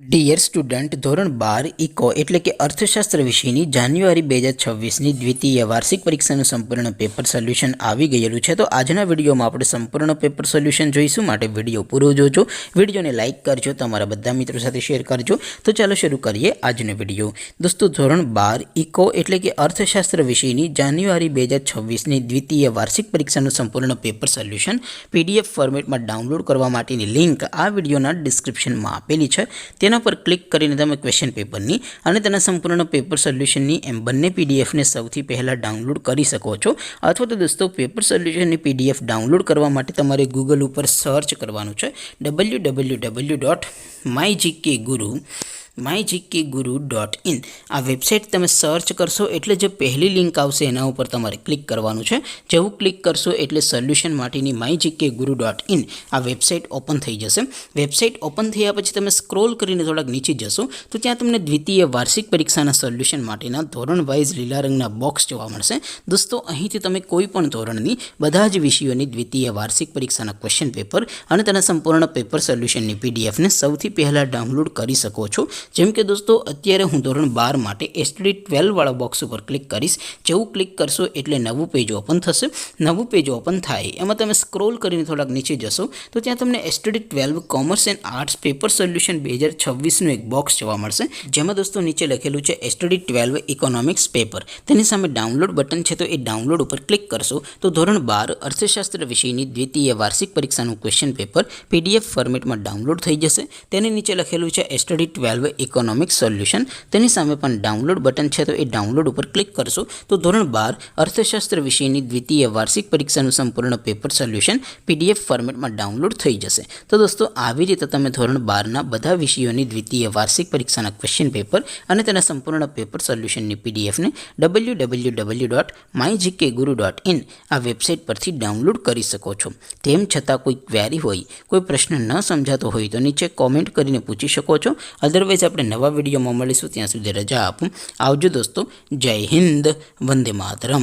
Dear student, ધોરણ 12 eco એટલે કે અર્થશાસ્ત્ર વિષયની જાન્યુઆરી 2026ની દ્વિતીય વાર્ષિક પરીક્ષાનું સંપૂર્ણ પેપર સોલ્યુશન આવી ગયેલું છે. તો આજના વિડીયોમાં આપણે સંપૂર્ણ પેપર સોલ્યુશન જોઈશું. માટે વિડીયો પૂરો જોજો, વિડીયોને લાઇક કરજો, તમારા બધા મિત્રો સાથે શેર કરજો. તો ચાલો શરૂ કરીએ આજનો વિડીયો. દોસ્તો, ધોરણ 12 ઇકો એટલે કે અર્થશાસ્ત્ર વિષયની જાન્યુઆરી 2026ની દ્વિતીય વાર્ષિક પરીક્ષાનું સંપૂર્ણ પેપર સોલ્યુશન PDF ફોર્મેટમાં ડાઉનલોડ કરવા માટેની લિંક આ વિડીયોના ડિસ્ક્રિપ્શનમાં આપેલી છે. તેના પર ક્લિક કરીને તમે ક્વેશ્ચન પેપરની અને તેના સંપૂર્ણ પેપર સોલ્યુશનની એમ બંને PDFને સૌથી પહેલાં ડાઉનલોડ કરી શકો છો. અથવા તો દોસ્તો, પેપર સોલ્યુશનની PDF ડાઉનલોડ કરવા માટે તમારે ગૂગલ ઉપર સર્ચ કરવાનું છે www.mygkguru.in. આ વેબસાઇટ તમે સર્ચ કરશો એટલે જે પહેલી લિંક આવશે એના ઉપર તમારે ક્લિક કરવાનું છે. જેવું ક્લિક કરશો એટલે સોલ્યુશન માટેની mygkguru.in આ વેબસાઇટ ઓપન થઈ જશે. વેબસાઇટ ઓપન થયા પછી તમે સ્ક્રોલ કરીને થોડાક નીચે જશો તો ત્યાં તમને દ્વિતીય વાર્ષિક પરીક્ષાના સોલ્યુશન માટેના ધોરણ વાઇઝ લીલા રંગના બોક્સ જોવા મળશે. દોસ્તો, અહીંથી તમે કોઈ પણ ધોરણની બધા જ વિષયોની દ્વિતીય વાર્ષિક પરીક્ષાના ક્વેશ્ચન પેપર અને તેના સંપૂર્ણ પેપર સોલ્યુશનની PDFને સૌથી પહેલાં ડાઉનલોડ કરી શકો છો. જેમ કે દોસ્તો, અત્યારે હું ધોરણ 12 માટે STD 12 વાળા બોક્સ ઉપર ક્લિક કરીશ. જેવું ક્લિક કરશો એટલે નવું પેજ ઓપન થશે. નવું પેજ ઓપન થાય એમાં તમે સ્ક્રોલ કરીને થોડાક નીચે જશો તો ત્યાં તમને STD 12 commerce and arts paper solution 2026નું એક બોક્સ જોવા મળશે. જેમાં દોસ્તો નીચે લખેલું છે STD 12 ઇકોનોમિક્સ પેપર. તેની સામે ડાઉનલોડ બટન છે, તો એ ડાઉનલોડ ઉપર ક્લિક કરશો તો ધોરણ 12 અર્થશાસ્ત્ર વિષયની દ્વિતીય વાર્ષિક પરીક્ષાનું ક્વેશ્ચન પેપર PDF ફોર્મેટમાં ડાઉનલોડ થઈ જશે. તેની નીચે લખેલું છે STD 12 ઇકોનોમિક્સ સોલ્યુશન. તેની સામે પણ ડાઉનલોડ બટન છે, તો એ ડાઉનલોડ ઉપર ક્લિક કરશો તો ધોરણ 12 અર્થશાસ્ત્ર વિષયની દ્વિતીય વાર્ષિક પરીક્ષાનું સંપૂર્ણ પેપર સોલ્યુશન PDF ફોર્મેટમાં ડાઉનલોડ થઈ જશે. તો દોસ્તો, આવી રીતે તમે ધોરણ 12ના બધા વિષયોની દ્વિતીય વાર્ષિક પરીક્ષાના ક્વેશ્ચન પેપર અને તેના સંપૂર્ણ પેપર સોલ્યુશનની PDFને www.mygkguru.in આ વેબસાઇટ પરથી ડાઉનલોડ કરી શકો છો. તેમ છતાં કોઈ ક્વેરી હોય, કોઈ પ્રશ્ન ન સમજાતો હોય તો નીચે કોમેન્ટ કરીને પૂછી શકો છો. અદરવાઇઝ આપણે નવા વિડીયોમાં મળીશું. ત્યાં સુધી રજા આપું. આવજો દોસ્તો. જય હિન્દ. વંદે માતરમ.